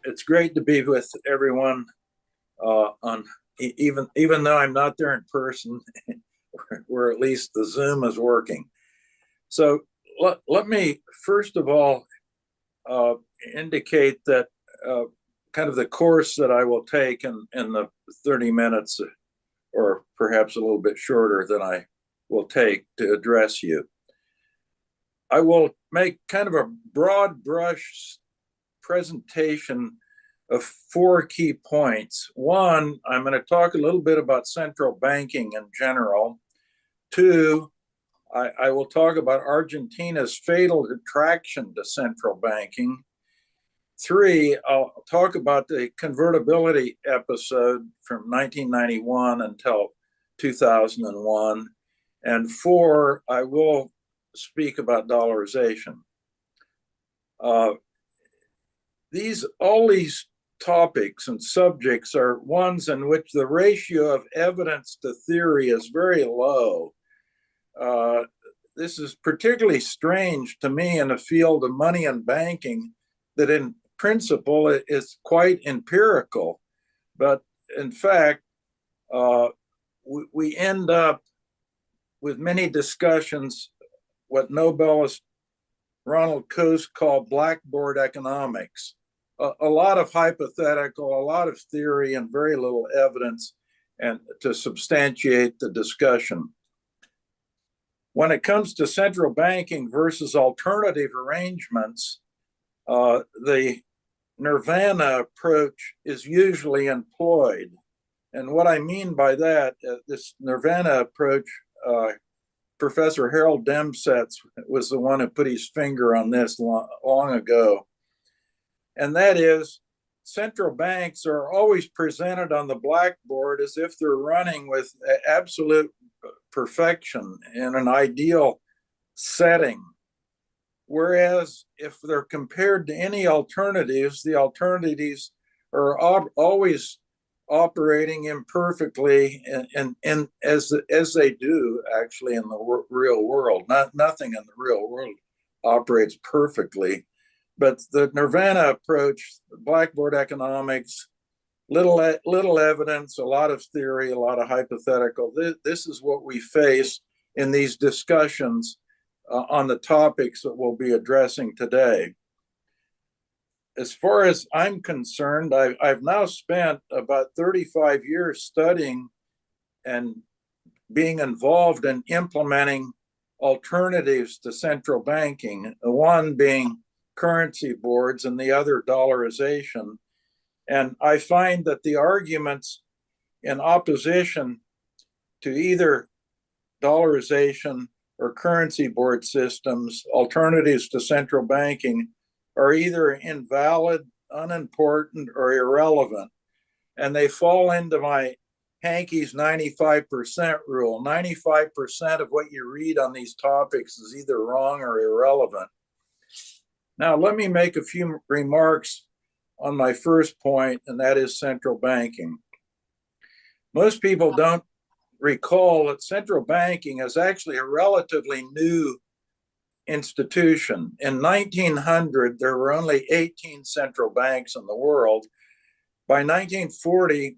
It's great to be with everyone even though I'm not there in person, where at least the Zoom is working. So let me first of all uh, indicate that uh, kind of the course that I will take in the 30 minutes, or perhaps a little bit shorter than I will take to address you. I will make kind of a broad brush presentation of four key points. One, I'm going to talk a little bit about central banking in general. Two, I will talk about Argentina's fatal attraction to central banking. Three, I'll talk about the convertibility episode from 1991 until 2001. And four, I will speak about dollarization. All these topics and subjects are ones in which the ratio of evidence to theory is very low. This is particularly strange to me in a field of money and banking that in principle is quite empirical. But in fact, we end up with many discussions, what Nobelist Ronald Coase called blackboard economics. A lot of hypothetical, a lot of theory, and very little evidence and to substantiate the discussion. When it comes to central banking versus alternative arrangements, the nirvana approach is usually employed. And what I mean by that, this nirvana approach, Professor Harold Demsetz was the one who put his finger on this long ago. And that is, central banks are always presented on the blackboard as if they're running with absolute perfection in an ideal setting. Whereas if they're compared to any alternatives, the alternatives are always operating imperfectly and as they do actually in the real world. Nothing in the real world operates perfectly. But the nirvana approach, blackboard economics, little evidence, a lot of theory, a lot of hypothetical. This is what we face in these discussions on the topics that we'll be addressing today. As far as I'm concerned, I've now spent about 35 years studying and being involved in implementing alternatives to central banking, one being currency boards and the other dollarization. And I find that the arguments in opposition to either dollarization or currency board systems, alternatives to central banking, are either invalid, unimportant, or irrelevant. And they fall into my Hanke's 95% rule. 95% of what you read on these topics is either wrong or irrelevant. Now, let me make a few remarks on my first point, and that is central banking. Most people don't recall that central banking is actually a relatively new institution. In 1900, there were only 18 central banks in the world. By 1940,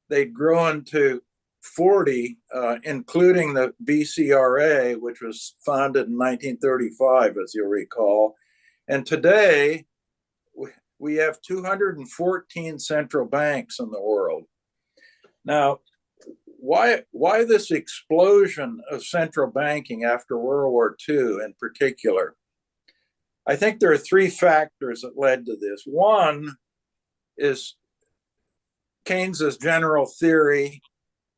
they'd grown to 40, including the BCRA, which was founded in 1935, as you'll recall. And today, we have 214 central banks in the world. Now, why this explosion of central banking after World War II in particular? I think there are three factors that led to this. One is Keynes's general theory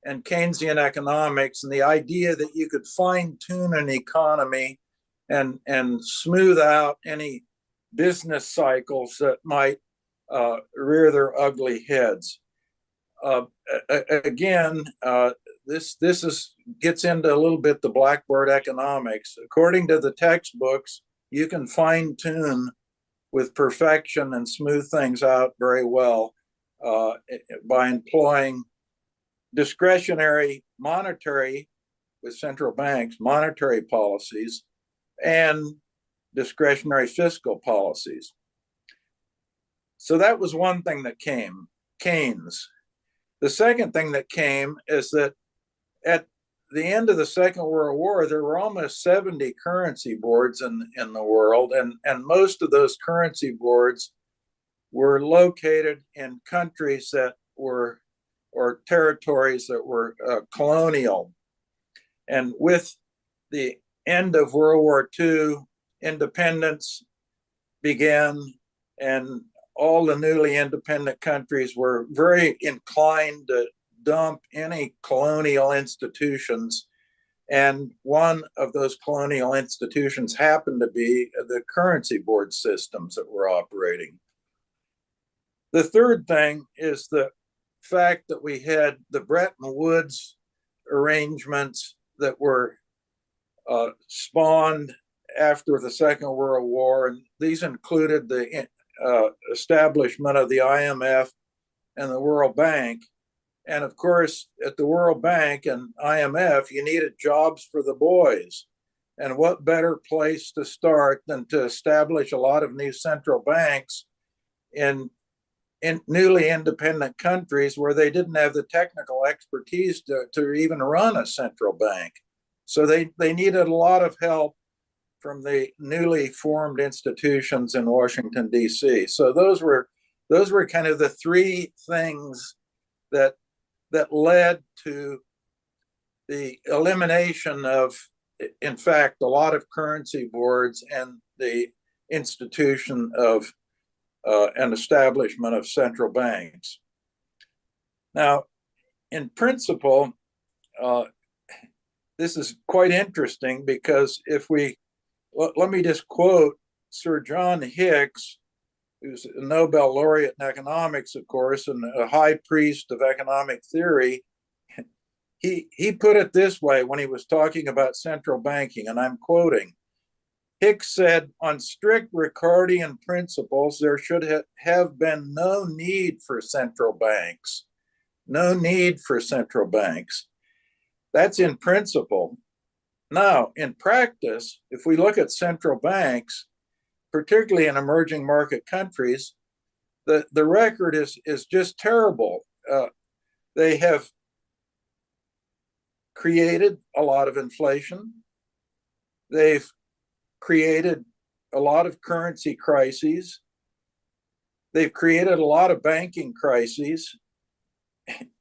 and Keynesian economics, and the idea that you could fine-tune an economy and smooth out any business cycles that might rear their ugly heads. Again, this gets into a little bit the blackboard economics. According to the textbooks, you can fine tune with perfection and smooth things out very well by employing discretionary monetary, with central banks, monetary policies, and discretionary fiscal policies. So that was one thing that came, Keynes. The second thing that came is that at the end of the Second World War, there were almost 70 currency boards in the world, and most of those currency boards were located in countries that were, or territories that were colonial. And with the end of World War II, independence began, and all the newly independent countries were very inclined to dump any colonial institutions. And one of those colonial institutions happened to be the currency board systems that were operating. The third thing is the fact that we had the Bretton Woods arrangements that were spawned after the Second World War, and these included the establishment of the IMF and the World Bank. And of course, at the World Bank and IMF, you needed jobs for the boys. And what better place to start than to establish a lot of new central banks in newly independent countries where they didn't have the technical expertise to even run a central bank. So they needed a lot of help from the newly formed institutions in Washington, D.C. So those were kind of the three things that led to the elimination of, in fact, a lot of currency boards and the institution of an establishment of central banks. Now, in principle, this is quite interesting because if we, let me just quote Sir John Hicks, who's a Nobel laureate in economics, of course, and a high priest of economic theory. He put it this way when he was talking about central banking, and I'm quoting. Hicks said, on strict Ricardian principles, there should have been no need for central banks. No need for central banks. That's in principle. Now, in practice, if we look at central banks, particularly in emerging market countries, the record is just terrible. They have created a lot of inflation. They've created a lot of currency crises. They've created a lot of banking crises.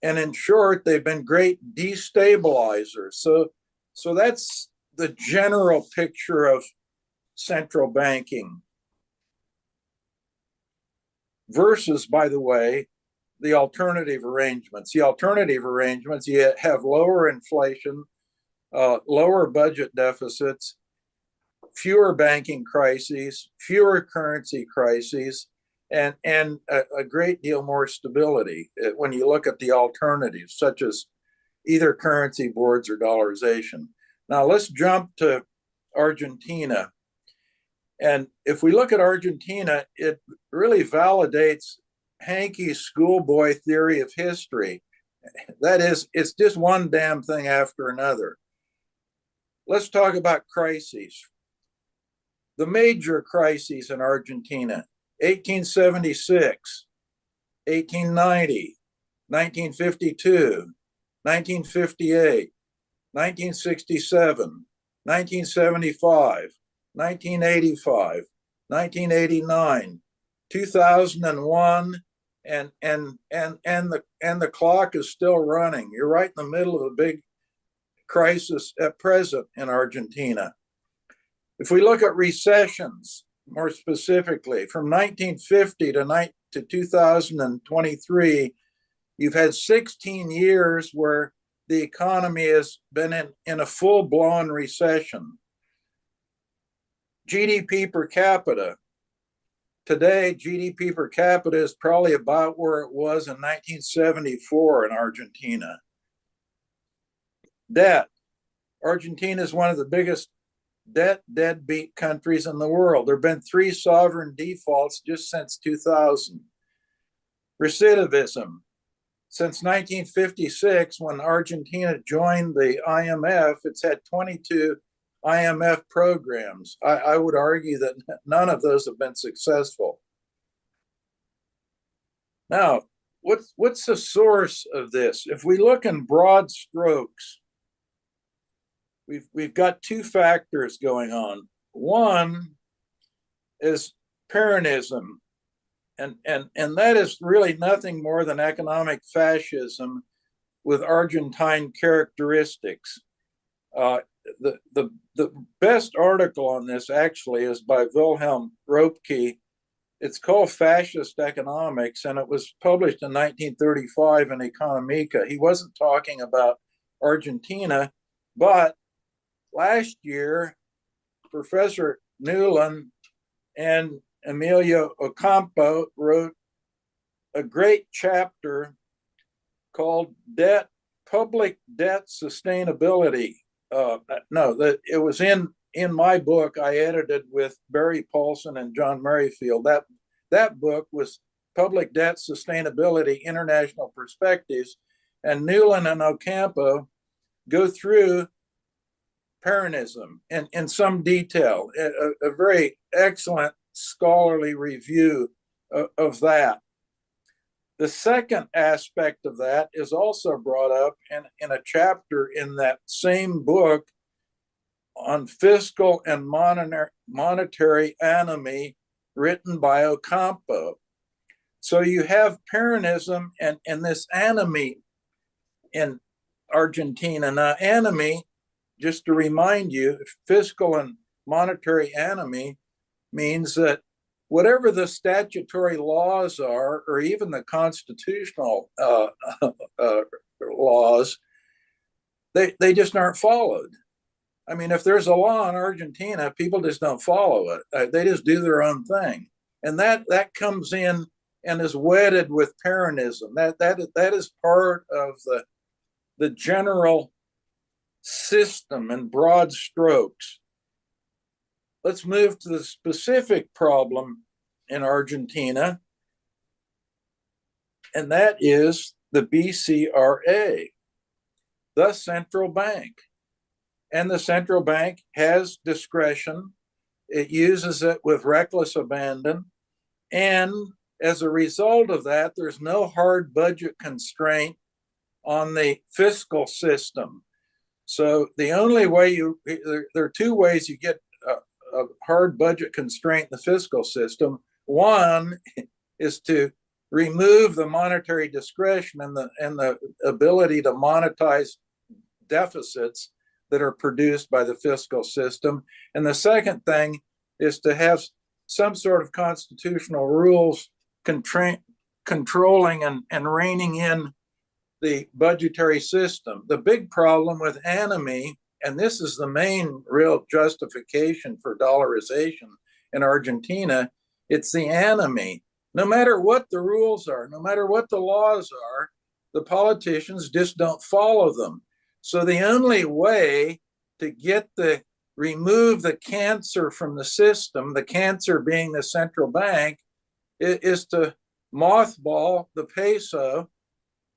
And in short, they've been great destabilizers. So that's the general picture of central banking versus, by the way, the alternative arrangements. The alternative arrangements, you have lower inflation, lower budget deficits, fewer banking crises, fewer currency crises, and a great deal more stability when you look at the alternatives, such as either currency boards or dollarization. Now let's jump to Argentina. And if we look at Argentina, it really validates Hanke's schoolboy theory of history. That is, it's just one damn thing after another. Let's talk about crises. The major crises in Argentina: 1876, 1890, 1952, 1958, 1967, 1975, 1985, 1989, 2001, and the clock is still running. You're right in the middle of a big crisis at present in Argentina. If we look at recessions, more specifically, from 1950 to 2023, you've had 16 years where the economy has been in a full-blown recession. GDP per capita. Today, GDP per capita is probably about where it was in 1974 in Argentina. Debt. Argentina is one of the biggest deadbeat countries in the world. There have been 3 sovereign defaults just since 2000. Recidivism. Since 1956, when Argentina joined the IMF, it's had 22 IMF programs. I would argue that none of those have been successful. Now, what's the source of this? If we look in broad strokes, we've got two factors going on. One is Peronism, and that is really nothing more than economic fascism with Argentine characteristics. The best article on this actually is by Wilhelm Röpke. It's called Fascist Economics, and it was published in 1935 in Economica. He wasn't talking about Argentina, but last year, Professor Newland and Emilio Ocampo wrote a great chapter called Public Debt Sustainability. It was in my book I edited with Barry Paulson and John Merrifield. That book was Public Debt Sustainability, International Perspectives, and Newland and Ocampo go through Peronism in some detail, a very excellent scholarly review of that. The second aspect of that is also brought up in a chapter in that same book on fiscal and monetary anomie written by Ocampo. So you have Peronism and this anomie in Argentina. Now, anomie, just to remind you, fiscal and monetary anomie means that whatever the statutory laws are, or even the constitutional laws, they just aren't followed. I mean, if there's a law in Argentina, people just don't follow it. They just do their own thing. And that comes in and is wedded with Peronism. That is part of the general system in broad strokes. Let's move to the specific problem in Argentina, and that is the BCRA, the central bank. And the central bank has discretion. It uses it with reckless abandon. And as a result of that, there's no hard budget constraint on the fiscal system. So the only way there are two ways you get a hard budget constraint in the fiscal system. One is to remove the monetary discretion and the ability to monetize deficits that are produced by the fiscal system. And the second thing is to have some sort of constitutional rules controlling and reining in the budgetary system. The big problem with anomie, and this is the main real justification for dollarization in Argentina, it's the anomie. No matter what the rules are, no matter what the laws are, the politicians just don't follow them. So the only way to remove the cancer from the system, the cancer being the central bank, is to mothball the peso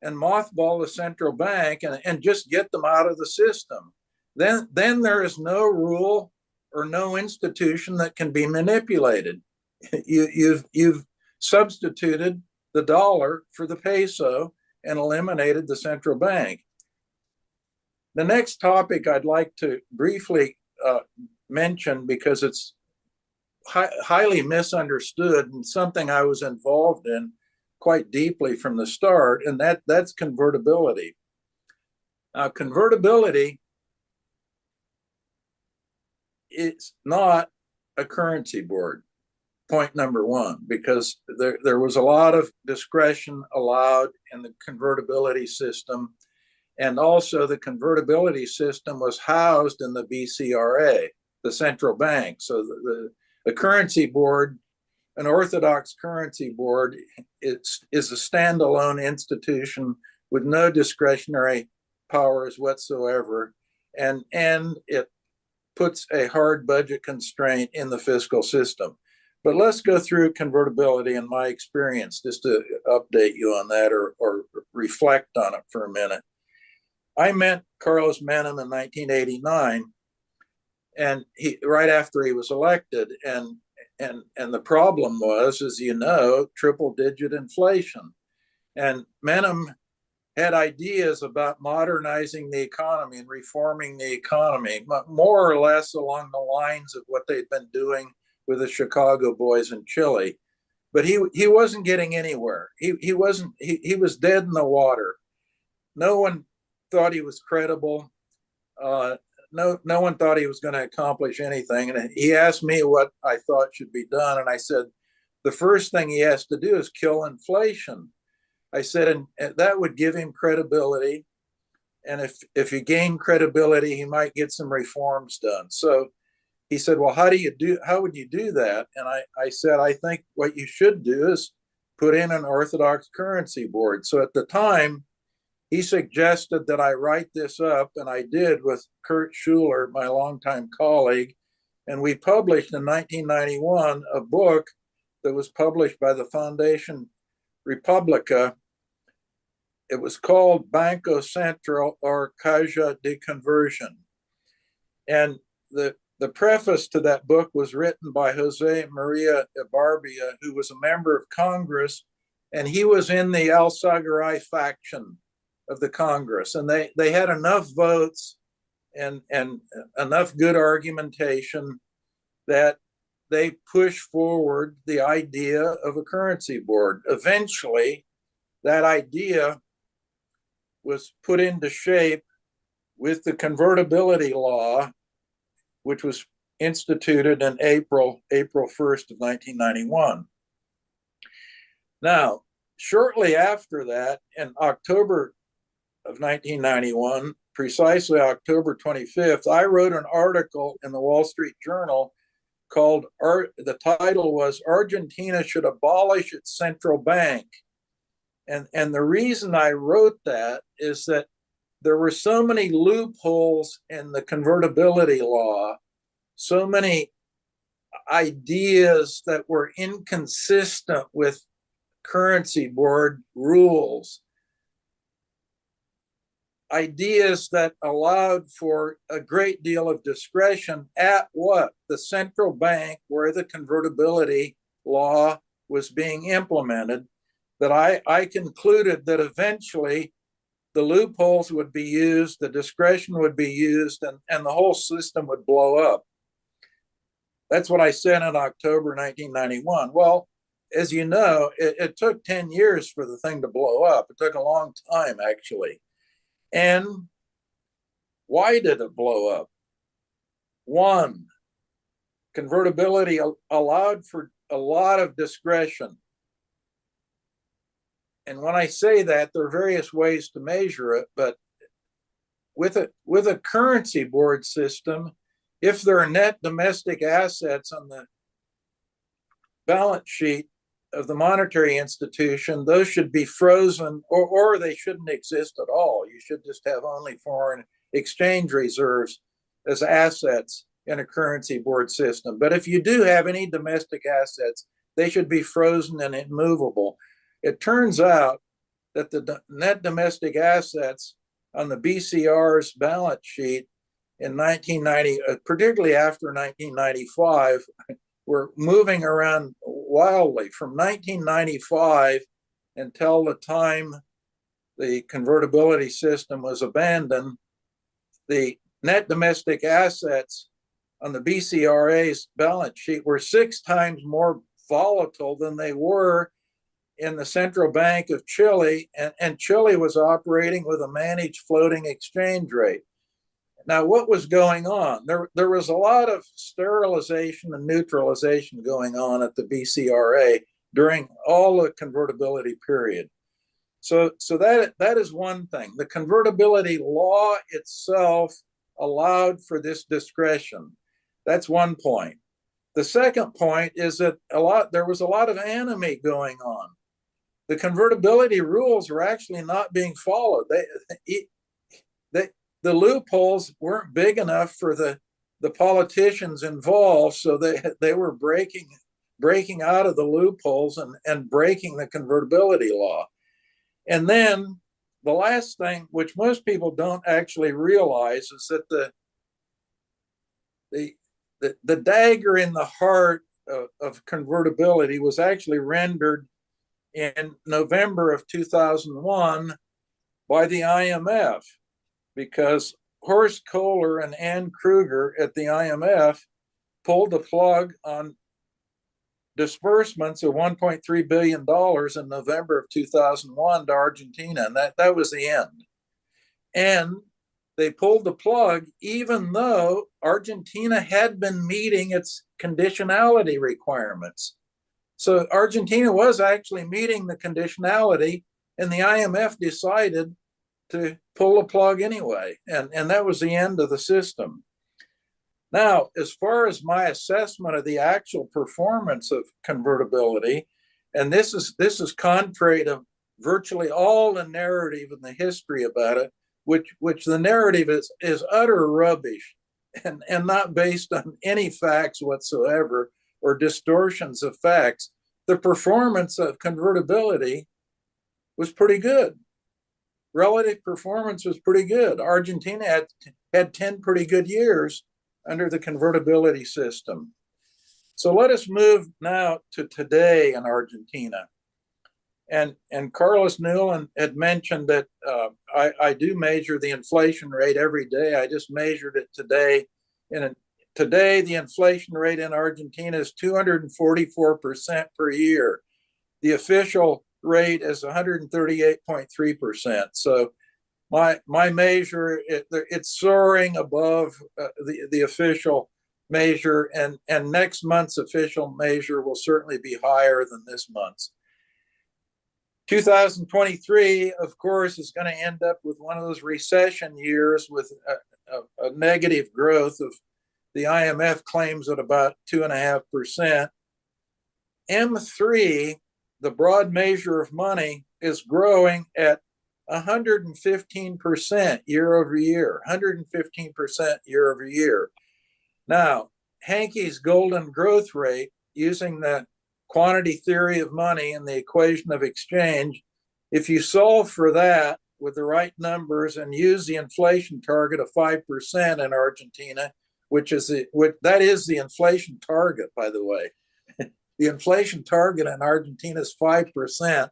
and mothball the central bank and just get them out of the system. Then there is no rule or no institution that can be manipulated. You've substituted the dollar for the peso and eliminated the central bank. The next topic I'd like to briefly mention, because it's highly misunderstood and something I was involved in quite deeply from the start, and that's convertibility. Now, convertibility is not a currency board, point number one, because there was a lot of discretion allowed in the convertibility system. And also the convertibility system was housed in the BCRA, the central bank. So the currency board, an orthodox currency board, is a standalone institution with no discretionary powers whatsoever. And it puts a hard budget constraint in the fiscal system. But let's go through convertibility in my experience, just to update you on that or reflect on it for a minute. I met Carlos Menem in 1989, and right after he was elected, and the problem was, as you know, triple-digit inflation. And Menem had ideas about modernizing the economy and reforming the economy, more or less along the lines of what they'd been doing with the Chicago boys in Chile. But he wasn't getting anywhere. He was dead in the water. No one thought he was credible. No one thought he was going to accomplish anything. And he asked me what I thought should be done, and I said the first thing he has to do is kill inflation. I said, and that would give him credibility. And if he gained credibility, he might get some reforms done. So he said, well, how would you do that? And I said, I think what you should do is put in an orthodox currency board. So at the time, he suggested that I write this up, and I did with Kurt Schuler, my longtime colleague. And we published in 1991 a book that was published by the Foundation Republica. It was called Banco Central, or Caja de Conversion. And the preface to that book was written by Jose Maria Ibarria, who was a member of Congress, and he was in the Alzagaray faction of the Congress. And they had enough votes and enough good argumentation that they pushed forward the idea of a currency board. Eventually, that idea was put into shape with the convertibility law, which was instituted in April 1st of 1991. Now, shortly after that, in October of 1991, precisely October 25th, I wrote an article in the Wall Street Journal called, the title was Argentina Should Abolish Its Central Bank. And the reason I wrote that is that there were so many loopholes in the convertibility law, so many ideas that were inconsistent with currency board rules, ideas that allowed for a great deal of discretion at what? The central bank, where the convertibility law was being implemented, that I concluded that eventually the loopholes would be used, the discretion would be used, and the whole system would blow up. That's what I said in October 1991. Well, as you know, it took 10 years for the thing to blow up. It took a long time, actually. And why did it blow up? One, convertibility allowed for a lot of discretion. And when I say that, there are various ways to measure it, but with a currency board system, if there are net domestic assets on the balance sheet of the monetary institution, those should be frozen, or they shouldn't exist at all. You should just have only foreign exchange reserves as assets in a currency board system. But if you do have any domestic assets, they should be frozen and immovable. It turns out that the net domestic assets on the BCR's balance sheet in 1990, particularly after 1995, were moving around wildly. From 1995 until the time the convertibility system was abandoned, the net domestic assets on the BCRA's balance sheet were 6 times more volatile than they were in the central bank of Chile, and Chile was operating with a managed floating exchange rate. Now, what was going on? There was a lot of sterilization and neutralization going on at the BCRA during all the convertibility period. So that is one thing. The convertibility law itself allowed for this discretion. That's one point. The second point is that there was a lot of enemy going on. The convertibility rules were actually not being followed. The loopholes weren't big enough for the politicians involved, so they were breaking out of the loopholes and breaking the convertibility law. And then the last thing, which most people don't actually realize, is that the dagger in the heart of convertibility was actually rendered in November of 2001 by the IMF, because Horst Kohler and Ann Kruger at the IMF pulled the plug on disbursements of $1.3 billion in November of 2001 to Argentina, and that was the end. And they pulled the plug even though Argentina had been meeting its conditionality requirements. So Argentina was actually meeting the conditionality, and the IMF decided to pull the plug anyway. And that was the end of the system. Now, as far as my assessment of the actual performance of convertibility, and this is contrary to virtually all the narrative in the history about it, which the narrative is utter rubbish and not based on any facts whatsoever or distortions of facts. The performance of convertibility was pretty good. Relative performance was pretty good. Argentina had 10 pretty good years under the convertibility system. So let us move now to today in Argentina. And Carlos Newland had mentioned that I do measure the inflation rate every day. I just measured it today. Today, the inflation rate in Argentina is 244% per year. The official rate is 138.3%. So my measure, it's soaring above the official measure, and next month's official measure will certainly be higher than this month's. 2023, of course, is going to end up with one of those recession years with a negative growth of the IMF claims at about 2.5%. M3, the broad measure of money, is growing at 115% year over year, 115% year over year. Now, Hanke's golden growth rate, using the quantity theory of money and the equation of exchange, if you solve for that with the right numbers and use the inflation target of 5% in Argentina, that is the inflation target, by the way. The inflation target in Argentina is 5%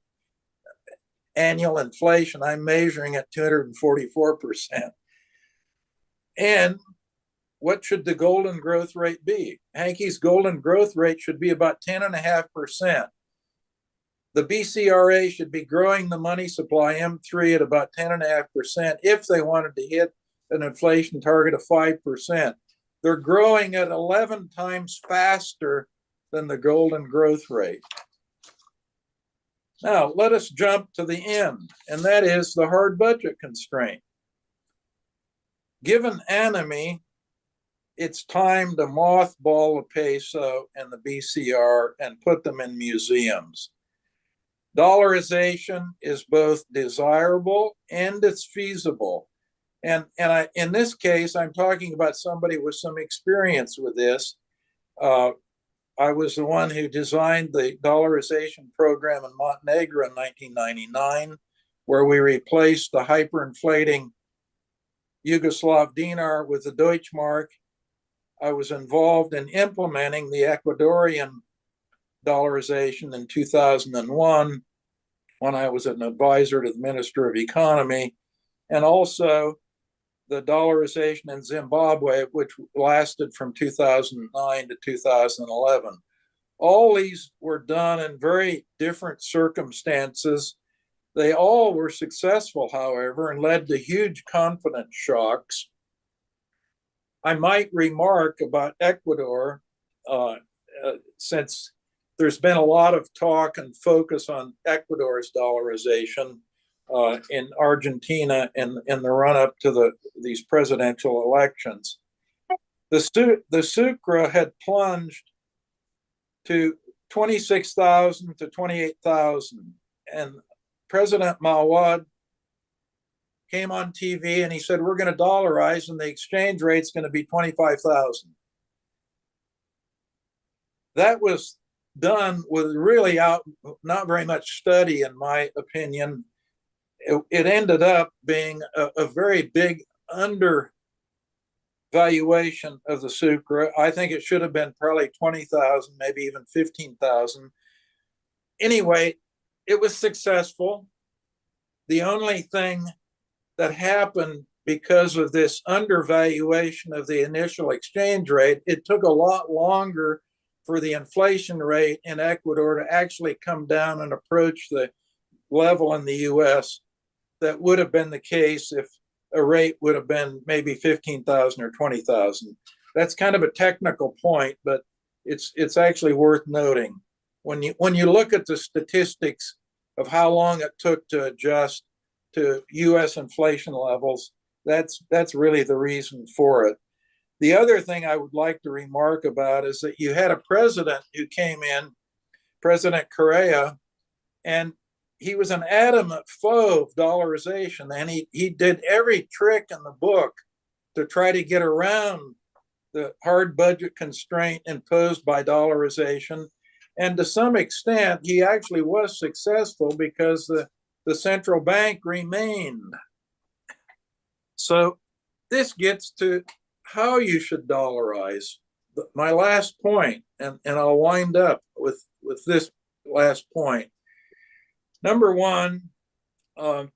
annual inflation. I'm measuring at 244%. And what should the golden growth rate be? Hanke's golden growth rate should be about 10.5%. The BCRA should be growing the money supply, M3, at about 10.5% if they wanted to hit an inflation target of 5%. They're growing at 11 times faster than the golden growth rate. Now, let us jump to the end, and that is the hard budget constraint. Given enemy, it's time to mothball the peso and the BCR and put them in museums. Dollarization is both desirable and it's feasible. And in this case, I'm talking about somebody with some experience with this. I was the one who designed the dollarization program in Montenegro in 1999, where we replaced the hyperinflating Yugoslav dinar with the Deutschmark. I was involved in implementing the Ecuadorian dollarization in 2001 when I was an advisor to the Minister of Economy, and also the dollarization in Zimbabwe, which lasted from 2009 to 2011. All these were done in very different circumstances. They all were successful, however, and led to huge confidence shocks. I might remark about Ecuador, since there's been a lot of talk and focus on Ecuador's dollarization in Argentina in the run-up to these presidential elections. The Sucre had plunged to 26,000 to 28,000, and President Mawad came on TV and he said, we're going to dollarize and the exchange rate's going to be 25,000. That was done with really not very much study, in my opinion. It ended up being a very big undervaluation of the Sucre. I think it should have been probably 20,000, maybe even 15,000. Anyway, it was successful. The only thing that happened because of this undervaluation of the initial exchange rate, it took a lot longer for the inflation rate in Ecuador to actually come down and approach the level in the US that would have been the case if a rate would have been maybe 15,000 or 20,000. That's kind of a technical point, but it's actually worth noting. When you look at the statistics of how long it took to adjust to US inflation levels, that's really the reason for it. The other thing I would like to remark about is that you had a president who came in, President Correa, and he was an adamant foe of dollarization, and he did every trick in the book to try to get around the hard budget constraint imposed by dollarization. And to some extent, he actually was successful because the central bank remained. So this gets to how you should dollarize. My last point, and I'll wind up with this last point. Number one, the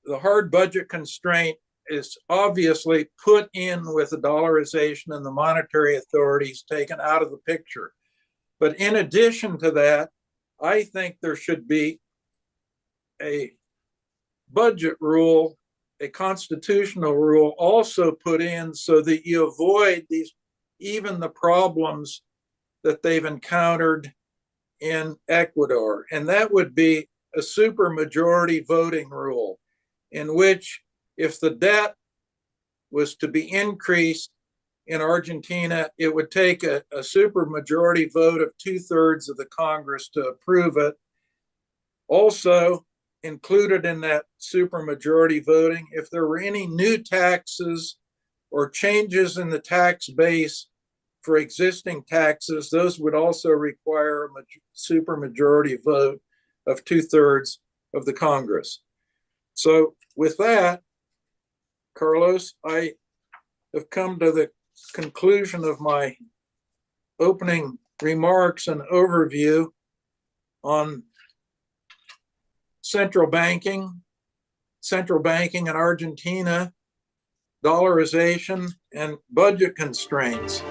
hard budget constraint is obviously put in with the dollarization and the monetary authorities taken out of the picture. But in addition to that, I think there should be a budget rule, a constitutional rule also put in so that you avoid even the problems that they've encountered in Ecuador. And that would be a supermajority voting rule in which if the debt was to be increased in Argentina, it would take a supermajority vote of 2/3 of the Congress to approve it. Also included in that supermajority voting, if there were any new taxes or changes in the tax base for existing taxes, those would also require a supermajority vote of 2/3 of the Congress. So with that, Carlos, I have come to the conclusion of my opening remarks and overview on central banking in Argentina, dollarization, and budget constraints.